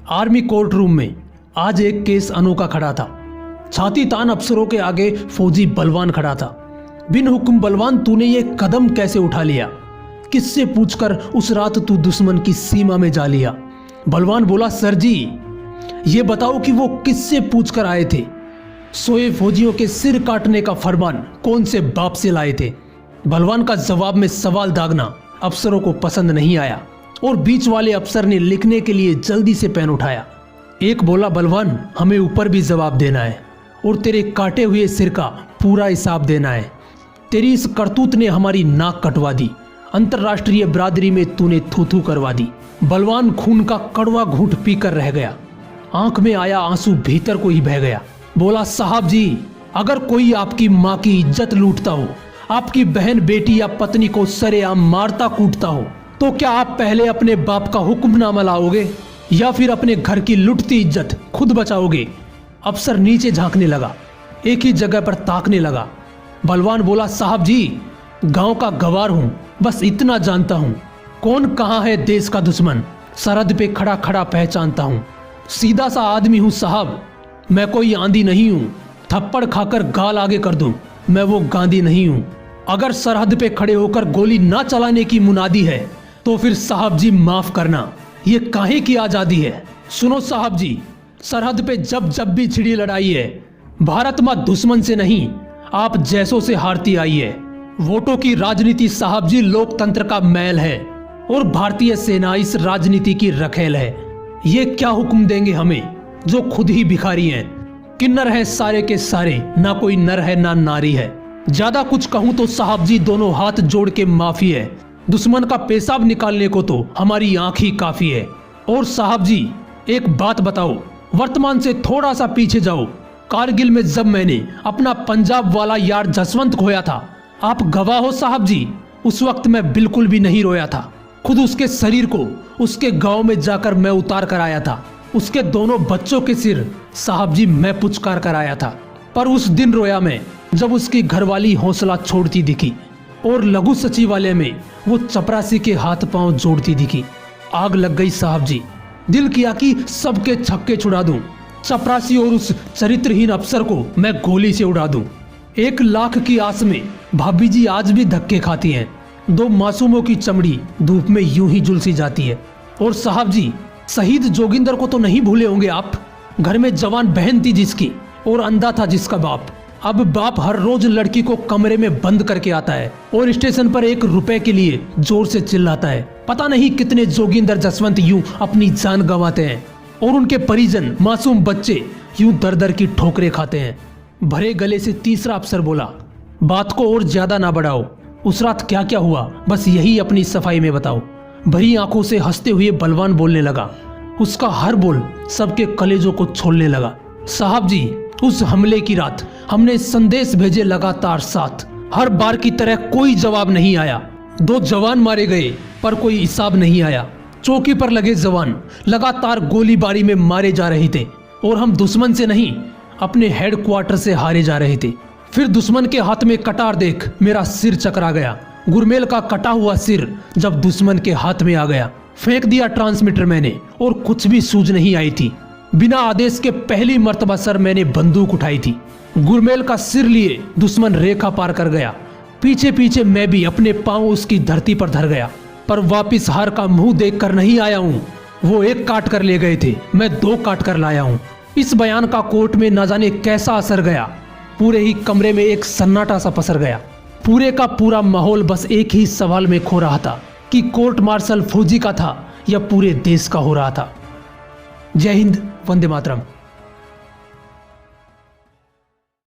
Army court room में आज एक केस अनोखा खड़ा था। छाती तान अफसरों के आगे फौजी बलवान खड़ा था। बिन हुक्म बलवान, तूने ये कदम कैसे उठा लिया? किससे पूछकर उस रात तू दुश्मन की सीमा में जा लिया? बलवान बोला, सर जी ये बताओ कि वो किससे पूछकर आए थे? सोए फौजियों के सिर काटने का फरमान कौन से बाप से लाए थे? बलवान का जवाब में सवाल दागना अफसरों को पसंद नहीं आया और बीच वाले अफसर ने लिखने के लिए जल्दी से पेन उठाया। एक बोला, बलवान हमें ऊपर भी जवाब देना है और तेरे काटे हुए सिर का पूरा हिसाब देना है। तेरी इस करतूत ने हमारी नाक कटवा दी, अंतर्राष्ट्रीय बिरादरी में तूने थू थू करवा दी। बलवान खून का कड़वा घूंट पीकर रह गया। आंख में आया आंसू भीतर को ही बह गया। बोला, साहब जी अगर कोई आपकी माँ की इज्जत लूटता हो, आपकी बहन बेटी या पत्नी को सरेआम मारता कूटता हो, तो क्या आप पहले अपने बाप का हुक्मनामा लाओगे या फिर अपने घर की लुटती इज्जत खुद बचाओगे? अफसर नीचे झांकने लगा, एक ही जगह पर ताकने लगा। बलवान बोला, साहब जी गांव का गवार हूं, बस इतना जानता हूं कौन कहां है देश का दुश्मन, सरहद पे खड़ा खड़ा पहचानता हूं। सीधा सा आदमी हूं साहब, मैं कोई आंधी नहीं हूं, थप्पड़ खाकर गाल आगे कर दूं, मैं वो गांधी नहीं हूं। अगर सरहद पे खड़े होकर गोली ना चलाने की मुनादी है तो फिर साहब जी माफ करना, ये काहे की आजादी है? सुनो साहब जी, सरहद पे जब जब भी छिड़ी लड़ाई है, भारत माँ दुश्मन से नहीं आप जैसों से हारती आई है। वोटों की राजनीति साहब जी लोकतंत्र का मैल है और भारतीय सेना इस राजनीति की रखेल है। ये क्या हुक्म देंगे हमें जो खुद ही भिखारी हैं? किन्नर है सारे के सारे, ना कोई नर है ना नारी है। ज्यादा कुछ कहूं तो साहब जी दोनों हाथ जोड़ के माफी है, दुश्मन का पेशाब निकालने को तो हमारी आंख ही काफी है। और साहब जी एक बात बताओ, वर्तमान से थोड़ा सा पीछे जाओ। कारगिल में जब मैंने अपना पंजाब वाला यार जसवंत खोया था, आप गवाह हो साहब जी, उस वक्त मैं बिल्कुल भी नहीं रोया था। खुद उसके शरीर को उसके गांव में जाकर मैं उतार कर आया था। उसके दोनों बच्चों के सिर साहब जी मैं पुचकार कर आया था। पर उस दिन रोया मैं जब उसकी घरवाली हौसला छोड़ती दिखी और लघु सचिवालय में वो चपरासी के हाथ पांव जोड़ती दिखी। आग लग गई साहब जी, दिल किया कि सबके छक्के छुड़ा दूं, चपरासी और उस चरित्रहीन अफसर को मैं गोली से उड़ा दूं। 1 लाख की आस में भाभी जी आज भी धक्के खाती हैं। 2 मासूमों की चमड़ी धूप में यूं ही झुलसी जाती है। और साहब जी शहीद जोगिंदर को तो नहीं भूले होंगे आप? घर में जवान बहन थी जिसकी और अंधा था जिसका बाप। अब बाप हर रोज लड़की को कमरे में बंद करके आता है और स्टेशन पर 1 रुपए के लिए जोर से चिल्लाता है। पता नहीं कितने जोगिंदर जसवंत यूं अपनी जान गंवाते हैं और उनके परिजन मासूम बच्चे यूं दर दर की ठोकरें खाते हैं। भरे गले से तीसरा अफसर बोला, बात को और ज्यादा ना बढ़ाओ, उस रात क्या क्या हुआ बस यही अपनी सफाई में बताओ। भरी आंखों से हंसते हुए बलवान बोलने लगा। उसका हर बोल सबके कलेजों को छोड़ने लगा। साहब जी उस हमले की रात हमने संदेश भेजे लगातार 7, हर बार की तरह कोई जवाब नहीं आया। 2 जवान मारे गए पर कोई हिसाब नहीं आया। चौकी पर लगे जवान लगातार गोलीबारी में मारे जा रहे थे और हम दुश्मन से नहीं अपने हेडक्वार्टर से हारे जा रहे थे। फिर दुश्मन के हाथ में कटार देख मेरा सिर चकरा गया। गुरमेल का कटा हुआ सिर जब दुश्मन के हाथ में आ गया, फेंक दिया ट्रांसमीटर मैंने और कुछ भी सूझ नहीं आई थी। बिना आदेश के पहली मर्तबा सर मैंने बंदूक उठाई थी। गुरमेल का सिर लिए दुश्मन रेखा पार कर गया। पीछे पीछे मैं भी अपने पांव उसकी धरती पर धर गया, पर वापिस हार का मुंह देख कर नहीं आया हूँ। वो 1 काट कर ले गए थे, मैं 2 काट कर लाया हूँ। इस बयान का कोर्ट में न जाने कैसा असर गया। पूरे ही कमरे में एक सन्नाटा सा पसर गया। पूरे का पूरा माहौल बस एक ही सवाल में खो रहा था कि कोर्ट मार्शल फौजी का था या पूरे देश का हो रहा था। जय हिंद, वंदे मातरम।